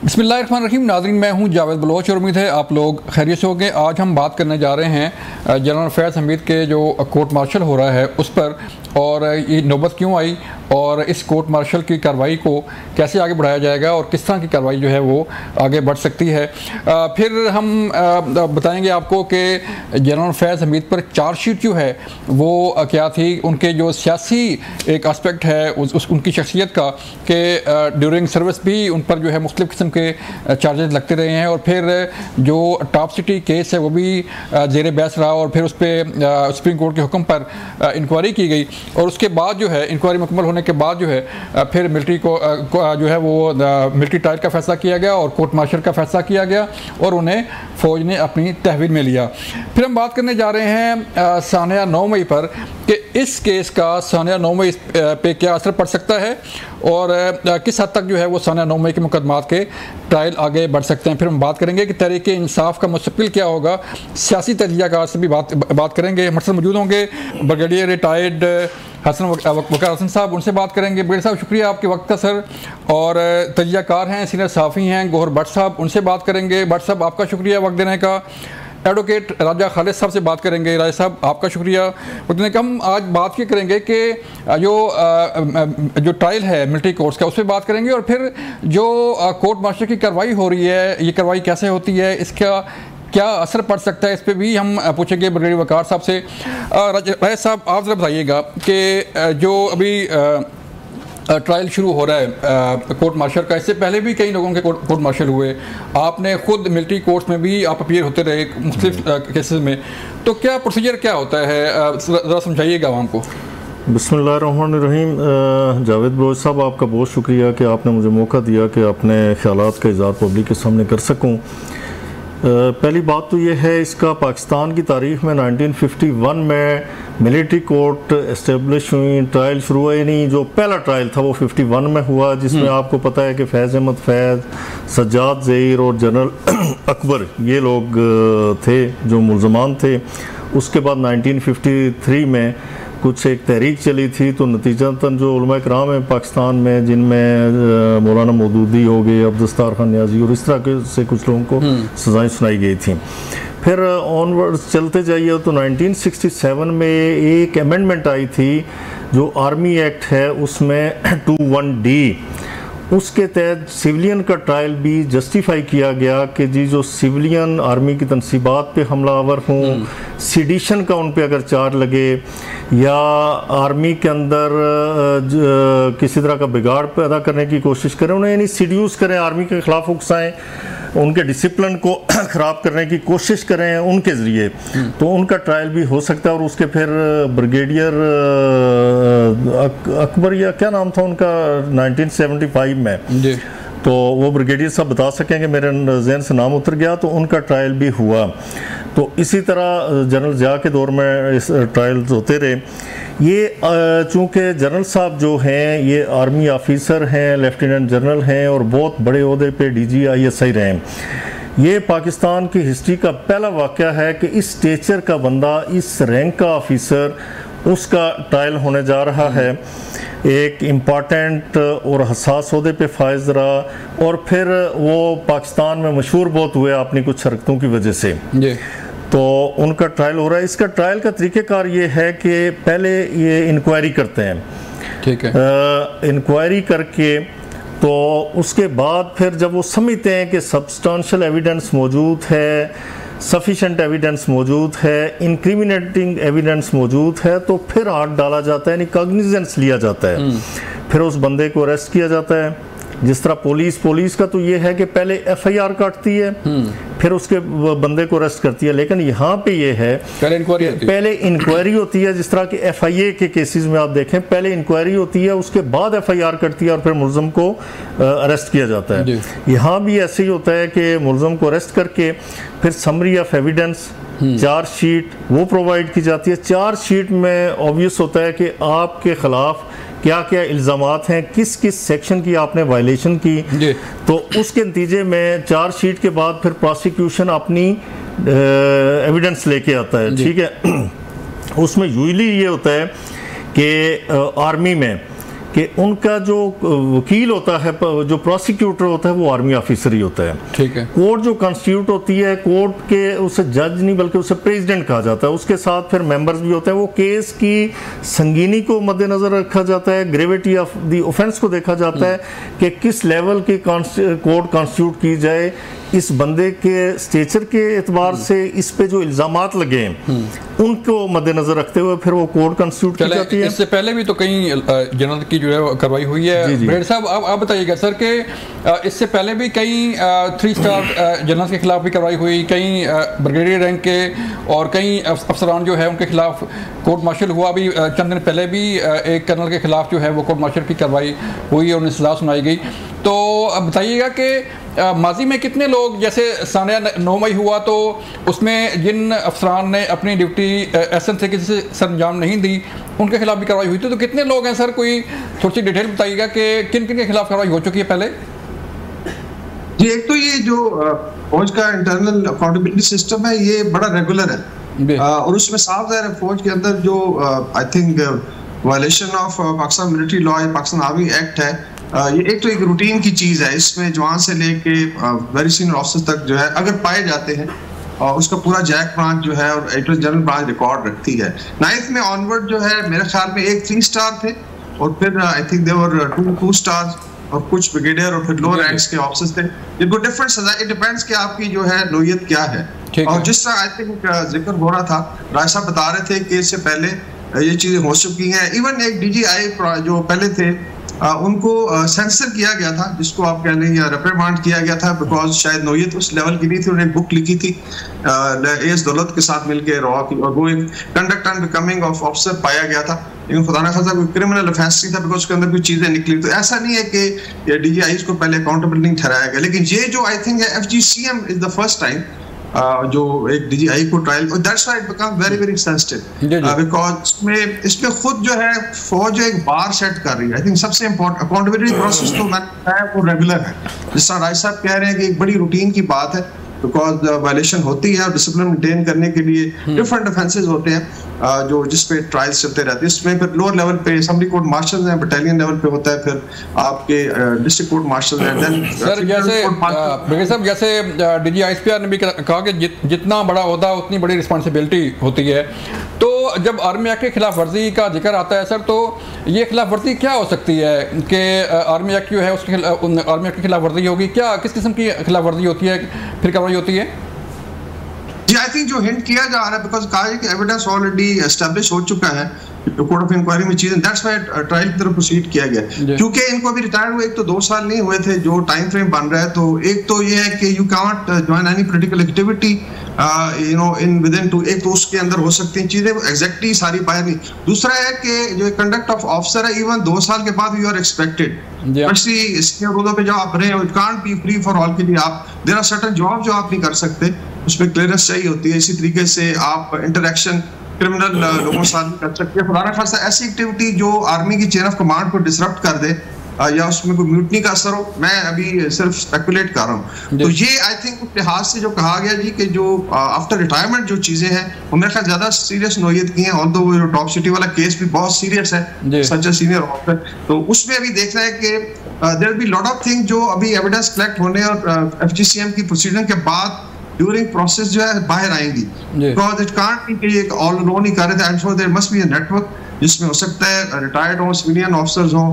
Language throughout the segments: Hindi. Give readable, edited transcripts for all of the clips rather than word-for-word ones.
बिस्मिल्लाहिर्रहमानिर्रहीम। नाज़रीन, मैं हूं जावेद बलोच और उम्मीद है आप लोग खैरियत से होंगे। आज हम बात करने जा रहे हैं जनरल फैज़ हमीद के जो कोर्ट मार्शल हो रहा है उस पर, और ये नौबत क्यों आई और इस कोर्ट मार्शल की कार्रवाई को कैसे आगे बढ़ाया जाएगा और किस तरह की कार्रवाई जो है वो आगे बढ़ सकती है। फिर हम बताएंगे आपको कि जनरल फैज़ हमीद पर चार्जशीट जो है वो क्या थी, उनके जो सियासी एक आस्पेक्ट है उनकी शख्सियत का, कि ड्यूरिंग सर्विस भी उन पर जो है मुख्तलिफ़ किस्म के चार्जेस लगते रहे हैं, और फिर जो टॉप सिटी केस है वो भी ज़ेर बहस रहा और फिर उस पर सुप्रीम कोर्ट के हुक्म पर इंक्वायरी की गई, और उसके बाद जो है इंक्वायरी मुकम्मल होने के बाद जो है फिर मिलिट्री को जो है वो मिलिट्री ट्रायल का फैसला किया गया और कोर्ट मार्शल का फैसला किया गया और उन्हें फ़ौज ने अपनी तहवील में लिया। फिर हम बात करने जा रहे हैं सानिया 9 मई पर कि इस केस का सानिया 9 मई पे क्या असर पड़ सकता है और किस हद तक जो है वो सानिया 9 मई के मुकदमात के ट्रायल आगे बढ़ सकते हैं। फिर हम बात करेंगे कि तहरीक इंसाफ का मुस्तकबिल क्या होगा, सियासी तजज़ियाकार से भी बात करेंगे। हमारे साथ मौजूद होंगे ब्रिगेडियर रिटायर्ड वकार हसन साहब, उनसे बात करेंगे। ब्रिगेडियर साहब, शुक्रिया आपके वक्त का सर। और तजज़ियाकार हैं, सीनियर सहाफ़ी हैं गौहर भट्ट साहब, उनसे बात करेंगे। भट्ट साहब, आपका शुक्रिया वक्त देने का। एडवोकेट राजा खालिद साहब से बात करेंगे। राजा साहब, आपका शुक्रिया। उतने कम आज बात ये करेंगे कि जो ट्रायल है मिलिट्री कोर्ट्स का उस पर बात करेंगे, और फिर जो कोर्ट मार्शल की कार्रवाई हो रही है, ये कार्रवाई कैसे होती है, इसका क्या असर पड़ सकता है, इस पर भी हम पूछेंगे ब्रिगेडियर वकार साहब से। राजा साहब, आप ज़रा बताइएगा कि जो अभी ट्रायल शुरू हो रहा है कोर्ट मार्शल का, इससे पहले भी कई लोगों के कोर्ट मार्शल हुए, आपने खुद मिलिट्री कोर्ट्स में भी आप अपीयर होते रहे मुख्तलिफ केसेस में, तो क्या प्रोसीजर क्या होता है, ज़रा समझाइएगा हमको। बिस्मिल्लाहिर्रहमानिर्रहीम। जावेद बलोच साहब, आपका बहुत शुक्रिया कि आपने मुझे मौका दिया कि अपने ख़यालात का इज़हार पब्लिक के सामने कर सकूँ। पहली बात तो ये है, इसका पाकिस्तान की तारीख़ में 1951 में मिलिट्री कोर्ट इस्टेब्लिश हुई, ट्रायल शुरू हुआ। यानी जो पहला ट्रायल था वो 51 में हुआ, जिसमें आपको पता है कि फैज़ अहमद फैज़, सज्जाद ज़हीर और जनरल अकबर ये लोग थे जो मुल्ज़मान थे। उसके बाद 1953 में कुछ एक तहरीक चली थी, तो नतीजतन जो उलमा कराम है पाकिस्तान में, जिनमें मौलाना मौदूदी हो गए, अब्दुस्तार खान न्याजी और इस तरह से कुछ लोगों को सज़ाएँ सुनाई गई थी। फिर ऑनवर्ड्स चलते जाइए तो 1967 में एक अमेंडमेंट आई थी जो आर्मी एक्ट है उसमें 21D, उसके तहत सिविलियन का ट्रायल भी जस्टिफाई किया गया कि जी जो सिविलियन आर्मी की तनसीबात पे हमलावर हों, सीडिशन का उन पे अगर चार्ज लगे या आर्मी के अंदर किसी तरह का बिगाड़ पैदा करने की कोशिश करें, उन्हें यानी सीड्यूस करें, आर्मी के ख़िलाफ़ उकसाएं, उनके डिसिप्लिन को ख़राब करने की कोशिश करें उनके ज़रिए, तो उनका ट्रायल भी हो सकता है। और उसके फिर ब्रिगेडियर अकबर या क्या नाम था उनका 1975 में, तो वो ब्रिगेडियर साहब बता सकेंगे, मेरे जहन से नाम उतर गया, तो उनका ट्रायल भी हुआ। तो इसी तरह जनरल ज़िया के दौर में इस ट्रायल्स होते रहे। ये चूँकि जनरल साहब जो हैं ये आर्मी ऑफिसर हैं, लेफ्टिनेंट जनरल हैं और बहुत बड़े ओहदे पे DG/ISI रहे हैं। ये पाकिस्तान की हिस्ट्री का पहला वाक़या है कि इस स्टेचर का बंदा, इस रैंक का ऑफिसर, उसका ट्रायल होने जा रहा है। एक इम्पॉर्टेंट और हसास ओहदे पे फायज रहा, और फिर वो पाकिस्तान में मशहूर बहुत हुए अपनी कुछ हरकतों की वजह से, तो उनका ट्रायल हो रहा है। इसका ट्रायल का तरीक़ेकार ये है कि पहले ये इंक्वायरी करते हैं, ठीक है, इंक्वायरी करके तो उसके बाद फिर जब वो समझते हैं कि सब्सटेंशियल एविडेंस मौजूद है, सफिशेंट एविडेंस मौजूद है, इंक्रिमिनेटिंग एविडेंस मौजूद है, तो फिर हाथ डाला जाता है, यानी कॉग्निजेंस लिया जाता है। फिर उस बंदे को अरेस्ट किया जाता है। जिस तरह पुलिस का तो ये है कि पहले FIR काटती है, फिर उसके बंदे को अरेस्ट करती है, लेकिन यहाँ पे ये है पहले इंक्वायरी होती है। जिस तरह के FIA के केसेस में आप देखें, पहले इंक्वायरी होती है, उसके बाद FIR करती है और फिर मुल्ज़म को अरेस्ट किया जाता है। यहाँ भी ऐसे ही होता है कि मुल्ज़म को अरेस्ट करके फिर समरी ऑफ एविडेंस, चार्जशीट वो प्रोवाइड की जाती है। चार्जशीट में ऑब्वियस होता है कि आपके ख़िलाफ़ क्या क्या इल्ज़ामात हैं, किस किस सेक्शन की आपने वायलेशन की, तो उसके नतीजे में चार्जशीट के बाद फिर प्रोसिक्यूशन अपनी एविडेंस लेके आता है, ठीक है। उसमें यूजली ये होता है कि आर्मी में कि उनका जो वकील होता है, जो प्रोसिक्यूटर होता है, वो आर्मी ऑफिसर ही होता है। ठीक है। कोर्ट जो कॉन्स्टिट्यूट होती है, कोर्ट के उसे जज नहीं बल्कि उसे प्रेसिडेंट कहा जाता है, उसके साथ फिर मेंबर्स भी होते हैं। वो केस की संगीनी को मद्देनजर रखा जाता है, ग्रेविटी ऑफ द ऑफेंस को देखा जाता है कि किस लेवल की कोर्ट कॉन्स्टिट्यूट की जाए, इस बंदे के स्टेचर के एतबार से इस पे जो इल्जामात लगे उनको मद्देनजर रखते हुए फिर वो कोर्ट कॉन्स्टिट्यूट की जाती है। इससे पहले भी तो कई जनरल की जो है कार्रवाई हुई है। ब्रेड साहब आप बताइएगा सर कि इससे पहले भी कई 3 स्टार जनरल के खिलाफ भी कार्रवाई हुई, कई ब्रिगेडियर रैंक के और कई अफसरान जो है उनके खिलाफ कोर्ट मार्शल हुआ। अभी चंद दिन पहले भी एक कर्नल के खिलाफ जो है वो कोर्ट मार्शल की कार्रवाई हुई और उन्हें सजा सुनाई गई। तो अब बताइएगा कि माजी में कितने लोग, जैसे सानिया 9 मई हुआ तो उसमें जिन अफसरान ने अपनी ड्यूटी एहसन से किसी से सरंजाम नहीं दी उनके खिलाफ भी कार्रवाई हुई थी, तो कितने लोग हैं सर? कोई थोड़ी सी डिटेल बताइएगा कि किन किन के खिलाफ कार्रवाई हो चुकी है पहले? जी, एक तो ये जो फौज का इंटरनल अकाउंटेबिलिटी सिस्टम है ये बड़ा रेगुलर है और उसमें साफ ज़ाहिर है फौज के अंदर जो I think violation of Pakistan military law या पाकिस्तान आर्मी एक्ट है, ये एक तो एक रूटीन की चीज है। इसमें जवान से लेके वेरी सीनियर ऑफिसर तक जो है अगर पाए जाते हैं और उसका पूरा जैक ब्रांच जो है और एडिटोरियल जनरल ब्रांच रिकॉर्ड रखती है। 9th में ऑनवर्ड जो है मेरे ख्याल में एक 3 स्टार थे और फिर आई थिंक देवर 2 स्टार्स और कुछ ब्रिगेडियर और फिर लोअर रैंक्स के ऑफिसर्स थे। इनको डिफरेंट सजा, इट डिपेंड्स कि आपकी जो है नोयत क्या है। और जिस तरह आई थिंक जिक्र हो रहा था, राय साहब बता रहे थे कि इससे पहले ये चीजें हो चुकी हैं। इवन एक DGI जो पहले थे उनको सेंसर किया गया था, जिसको आप कह लें या रिप्रिमांड किया गया था, बिकॉज शायद नोयत उस लेवल की नहीं थी। उन्होंने बुक लिखी थी एस दौलत के साथ मिलकर रॉ की, और वो एक conduct and becoming of officer पाया गया था, लेकिन खुदा ना खासा कोई क्रिमिनल ऑफेंस नहीं था बिकॉज उसके अंदर कुछ चीजें निकली। तो ऐसा नहीं है कि DGI को पहले अकाउंटेबल नहीं ठहराया गया, लेकिन ये जो आई थिंक है FGCM is the first time जो एक DGI को trial, that's why it become very very sensitive because इसमें खुद जो है फौज एक बार सेट कर रही है। आई थिंक सबसे इम्पोर्टेंट अकाउंटेबिलिटी प्रोसेस तो मैंने बताया वो रेगुलर है। जिस तरह राय साहब कह रहे हैं कि एक बड़ी रूटीन की बात है बिकॉज वायलेशन होती है और डिसिप्लिन मेंटेन करने के लिए डिफरेंट ऑफेंसेस होते हैं जो जिस पे ट्रायल्स चलते रहते हैं। इसमें फिर लोअर लेवल पे असेंबली कोर्ट मार्शल हैं, बटालियन लेवल पे होता है, फिर आपके डिस्ट्रिक्ट कोर्ट मार्शल हैं। देन सर जैसे ब्रिगेडियर साहब, जैसे DG ISPR ने भी कहा कि जितना बड़ा होता है उतनी बड़ी रिस्पॉन्सिबिलिटी होती है। तो जब आर्मी एक्ट के खिलाफ वर्जी का जिक्र आता है सर, तो ये खिलाफ वर्जी क्या हो सकती है कि आर्मी एक्ट जो है उसके आर्मी एक्ट की खिलाफ वर्जी होगी? क्या किस किस्म की खिलाफ वर्जी होती है, फिर कार्रवाई होती है? जी, आई थिंक जो हिंट किया जा रहा है बिकॉज कहा है कि एविडेंस ऑलरेडी एस्टैब्लिश हो चुका है कोर्ट ऑफ इंक्वायरी में चीजें, दैट्स व्हाई ट्रायल की तरफ प्रोसीड किया गया। क्योंकि इनको अभी रिटायर्ड हुए एक तो 2 साल नहीं हुए थे, जो टाइम फ्रेम बन रहा है, तो एक तो ये है कि you can't join any political activity you know in with in 2, एक तो उसके अंदर हो सकती हैं चीजें एग्जैक्टली सारी बाहर नहीं। दूसरा है कि जो कंडक्ट ऑफ ऑफिसर है इवन 2 साल के बाद you are expected, specially senior रोडों पे जब आप रहे हो, it can't be free for all के लिए आप देयर आर सर्टेन जॉब जो आप नहीं कर सकते, उसमें क्लियरेंस चाहिए होती है। इसी तरीके से आप इंटरेक्शन क्रिमिनल लोगों से नहीं कर सकते। खुदा ना खासा ऐसी एक्टिविटी जो आर्मी की चेन ऑफ कमांड को डिसरप्ट कर दे या उसमें कोई म्यूटनी का असर हो, मैं अभी सिर्फ स्पेकुलेट कर रहा हूँ। तो ये आई थिंक उस लिहाज से जो कहा गया जी कि जो आफ्टर रिटायरमेंट जो चीजें हैं वो मेरे ख्याल ज्यादा सीरियस नोयत की हैं, ऑल्दो वो जो टॉप सिटी वाला केस भी बहुत सीरियस है सच ए सीनियर ऑफिसर, तो उसमें अभी देखना है कि there will be lot of thing जो अभी एविडेंस कलेक्ट होने और FGCM की प्रोसीडिंग के बाद ड्यूरिंग प्रोसेस जो है बाहर आएंगी। बिकॉज इट कांट बी कि एक ऑल अलोन ही कर रहे थे। I am sure there must be a network जिसमें हो सकता है रिटायर्ड हो, सिविलियन ऑफिसर्स हो,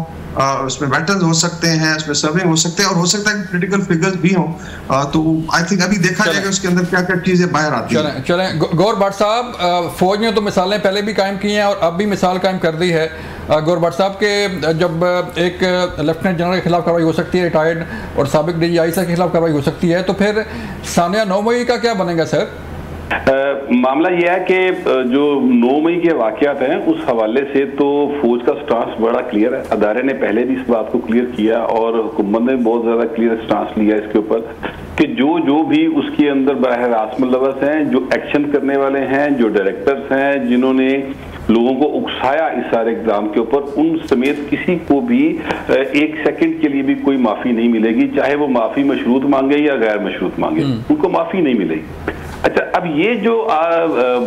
उसमें वेटरन्स हो सकते हैं, उसमें सर्विंग हो सकते हैं और हो सकता है पॉलिटिकल फिगर्स भी हों। तो आई थिंक अभी देखा जाएगा उसके अंदर क्या क्या चीजें बाहर आती हैं। चलें गौर भट्ट साहब, फौज ने तो मिसालें पहले भी कायम की हैं और अब भी मिसाल कायम कर दी है। गौर भट्ट साहब के जब एक लेफ्टिनेंट जनरल के खिलाफ कार्रवाई हो सकती है रिटायर्ड और साबिक DG ISPR के खिलाफ कार्रवाई हो सकती है, तो फिर सानिया 9 मई का क्या बनेगा सर? मामला यह है कि जो 9 मई के वाकयात हैं उस हवाले से तो फौज का स्टांस बड़ा क्लियर है। अदारे ने पहले भी इस बात को क्लियर किया और हुकूमत ने बहुत ज्यादा क्लियर स्टांस लिया इसके ऊपर कि जो भी उसके अंदर बराह रास्त मुलव्वस हैं, जो एक्शन करने वाले हैं, जो डायरेक्टर्स हैं, जिन्होंने लोगों को उकसाया इस सारे एग्जाम के ऊपर, उन समेत किसी को भी 1 सेकंड के लिए भी कोई माफी नहीं मिलेगी, चाहे वो माफी मशरूत मांगे या गैर मशरूत मांगे, उनको माफी नहीं मिलेगी। अच्छा, अब ये जो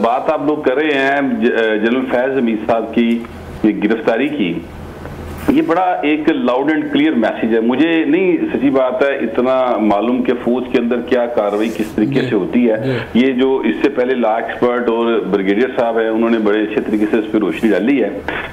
बात आप लोग कर रहे हैं जनरल फैज हमीद साहब की गिरफ्तारी की, ये बड़ा एक लाउड एंड क्लियर मैसेज है। मुझे नहीं, सच्ची बात है, इतना मालूम कि फौज के अंदर क्या कार्रवाई किस तरीके से होती है। ये जो इससे पहले लॉ एक्सपर्ट और ब्रिगेडियर साहब है, उन्होंने बड़े अच्छे तरीके से इस पर रोशनी डाली है,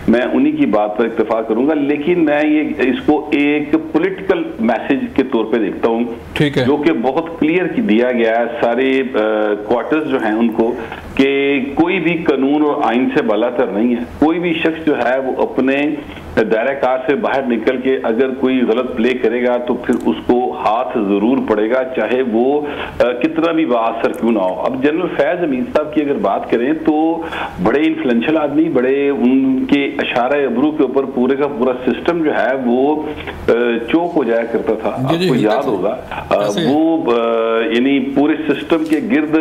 मैं उन्हीं की बात पर इत्तेफा करूंगा। लेकिन मैं ये इसको एक पॉलिटिकल मैसेज के तौर पे देखता हूँ, जो कि बहुत क्लियर दिया गया है सारे क्वार्टर्स जो हैं उनको, कि कोई भी कानून और आइन से बालातर नहीं है। कोई भी शख्स जो है वो अपने दायरा कार से बाहर निकल के अगर कोई गलत प्ले करेगा तो फिर उसको हाथ जरूर पड़ेगा, चाहे वो कितना भी बाअसर क्यों ना हो। अब जनरल फैज हमीद साहब की अगर बात करें तो बड़े इन्फ्लुएंशियल आदमी, बड़े उनके इशारे अबरू के ऊपर पूरे का पूरा सिस्टम जो है वो चौक हो जाया करता था। आपको याद होगा वो यानी पूरे सिस्टम के गिर्द,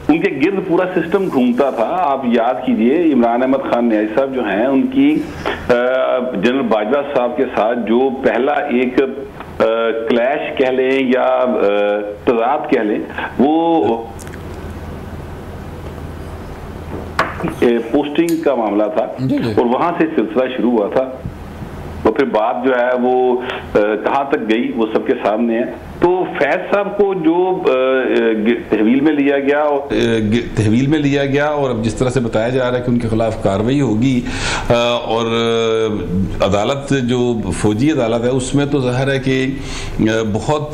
उनके गिर्द पूरा सिस्टम घूमता था। आप याद कीजिए इमरान अहमद खान न्याई साहब जो हैं, उनकी जनरल बाजवा साहब के साथ जो पहला एक क्लैश कह लें या तजाद कह लें, वो पोस्टिंग का मामला था और वहां से सिलसिला शुरू हुआ था। तो फिर बात जो है वो कहां तक गई वो सबके सामने है। तो फैज साहब को जो तहवील में लिया गया और अब जिस तरह से बताया जा रहा है कि उनके खिलाफ कार्रवाई होगी और अदालत जो फौजी अदालत है उसमें तो जाहिर है कि बहुत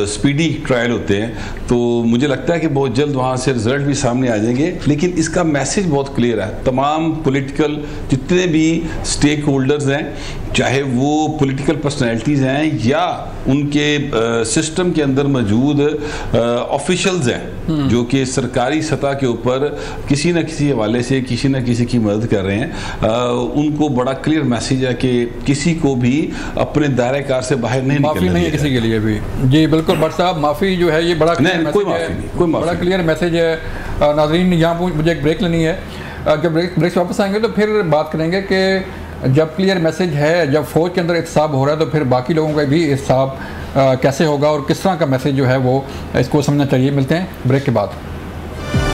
स्पीडी ट्रायल होते हैं, तो मुझे लगता है कि बहुत जल्द वहाँ से रिजल्ट भी सामने आ जाएंगे। लेकिन इसका मैसेज बहुत क्लियर है, तमाम पॉलिटिकल जितने भी स्टेक होल्डर्स हैं, चाहे वो पॉलिटिकल पर्सनैलिटीज़ हैं या उनके सिस्टम के अंदर मौजूद ऑफिशियल्स हैं जो कि सरकारी सतह के ऊपर किसी न किसी हवाले से किसी न किसी की मदद कर रहे हैं, उनको बड़ा क्लियर मैसेज है कि किसी को भी अपने दायरे कार से बाहर नहीं निकलना, माफ़ी नहीं है किसी के लिए भी। जी बिल्कुल भट्ट साहब, माफ़ी जो है ये बड़ा बड़ा क्लियर मैसेज है। नाज़रीन, यहाँ मुझे एक ब्रेक लेनी है, जब ब्रेक से वापस आएंगे तो फिर बात करेंगे कि जब क्लियर मैसेज है, जब फौज के अंदर एहतसाब हो रहा है तो फिर बाकी लोगों का भी एहतसाब कैसे होगा और किस तरह का मैसेज जो है वो इसको समझना चाहिए। मिलते हैं ब्रेक के बाद।